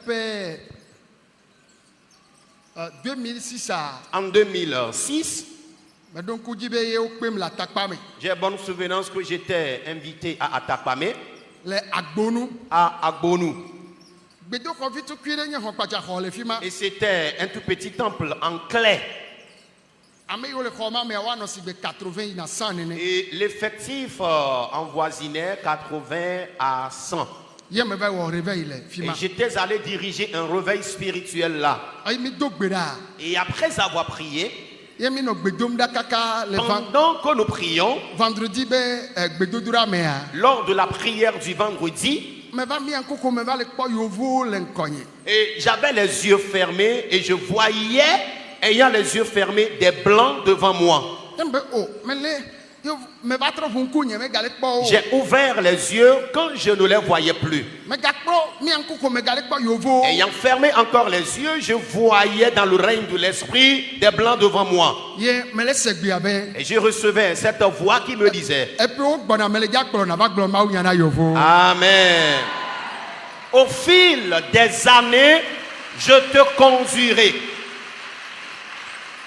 Depuis 2006, En 2006, j'ai bonne souvenance que j'étais invité à Atakpame, à Agbonou. Et c'était un tout petit temple en clé. Et l'effectif envoisinait 80 à 100. Et j'étais allé diriger un réveil spirituel là. Et après avoir prié, pendant que nous prions, lors de la prière du vendredi, et j'avais les yeux fermés et je voyais, ayant les yeux fermés, des blancs devant moi. J'ai ouvert les yeux quand je ne les voyais plus. Ayant fermé encore les yeux, je voyais dans le règne de l'esprit des blancs devant moi. Et je recevais cette voix qui me disait: Amen. Au fil des années, je te conduirai.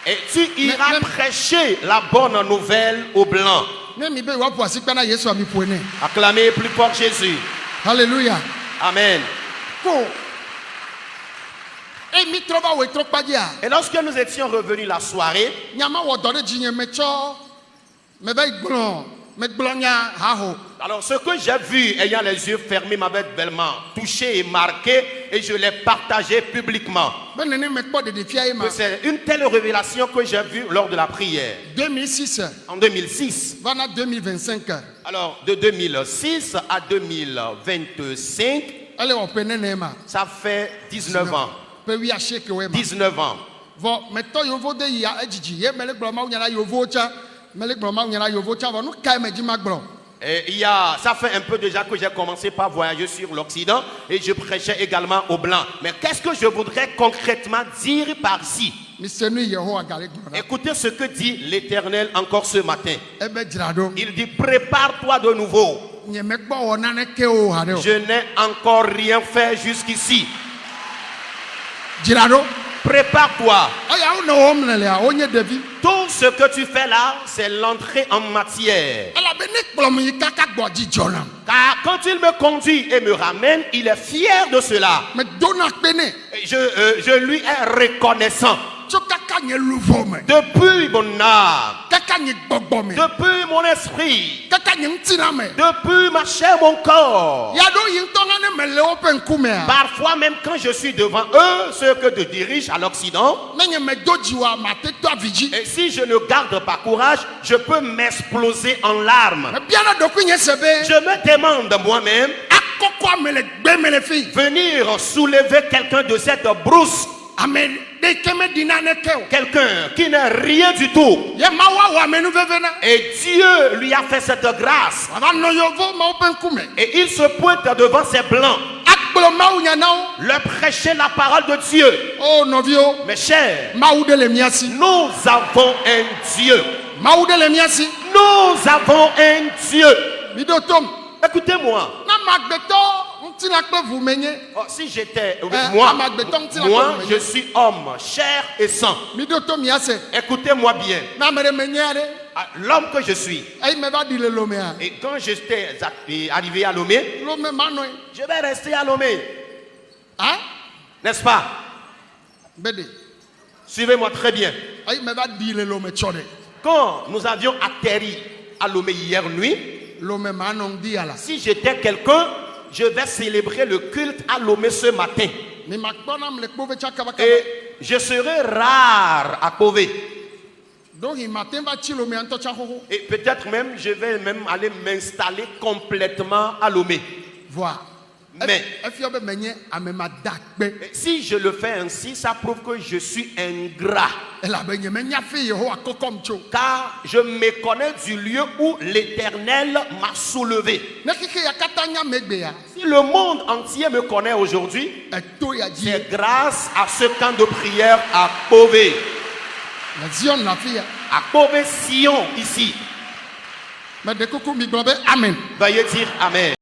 Et tu iras prêcher la bonne nouvelle aux Blancs. Acclamez plus fort Jésus. Alléluia. Amen. Et lorsque nous étions revenus la soirée, alors ce que j'ai vu ayant les yeux fermés m'avait bellement touché et marqué, et je l'ai partagé publiquement. C'est une telle révélation que j'ai vue lors de la prière. 2006. En 2006. 2025. Alors de 2006 à 2025, ça fait 19 ans. 19 ans. Et ça fait un peu déjà que j'ai commencé par voyager sur l'Occident et je prêchais également aux Blancs. Mais qu'est-ce que je voudrais concrètement dire par-ci? Écoutez ce que dit l'Éternel encore ce matin. Il dit: prépare-toi de nouveau. Je n'ai encore rien fait jusqu'ici. Prépare-toi. Tout ce que tu fais là, c'est l'entrée en matière. Car quand il me conduit et me ramène, il est fier de cela. Et je lui ai reconnaissant. Depuis mon âme, depuis mon esprit, depuis ma chair, mon corps. Parfois même quand je suis devant eux, ceux que je dirige à l'Occident, et si je ne garde pas courage, je peux m'exploser en larmes. Je me demande moi-même, venir soulever quelqu'un de cette brousse, quelqu'un qui n'est rien du tout, et Dieu lui a fait cette grâce, et il se pointe devant ces blancs, leur prêcher la parole de Dieu. Oh novio, mes chers, nous avons un Dieu. Nous avons un Dieu. Écoutez-moi. Oh, si j'étais moi, je suis homme, chair et sang. Écoutez-moi bien. L'homme que je suis. Et quand j'étais arrivé à Lomé, je vais rester à Lomé. N'est-ce pas? Suivez-moi très bien. Quand nous avions atterri à Lomé hier nuit, si j'étais quelqu'un, je vais célébrer le culte à Lomé ce matin. Et je serai rare à Kové. Et peut-être même, je vais même aller m'installer complètement à Lomé. Mais si je le fais ainsi, ça prouve que je suis ingrat. Car je me connais du lieu où l'Éternel m'a soulevé. Si le monde entier me connaît aujourd'hui, c'est grâce à ce camp de prière à Kové. À Kové Sion ici. Amen. Veuillez dire Amen.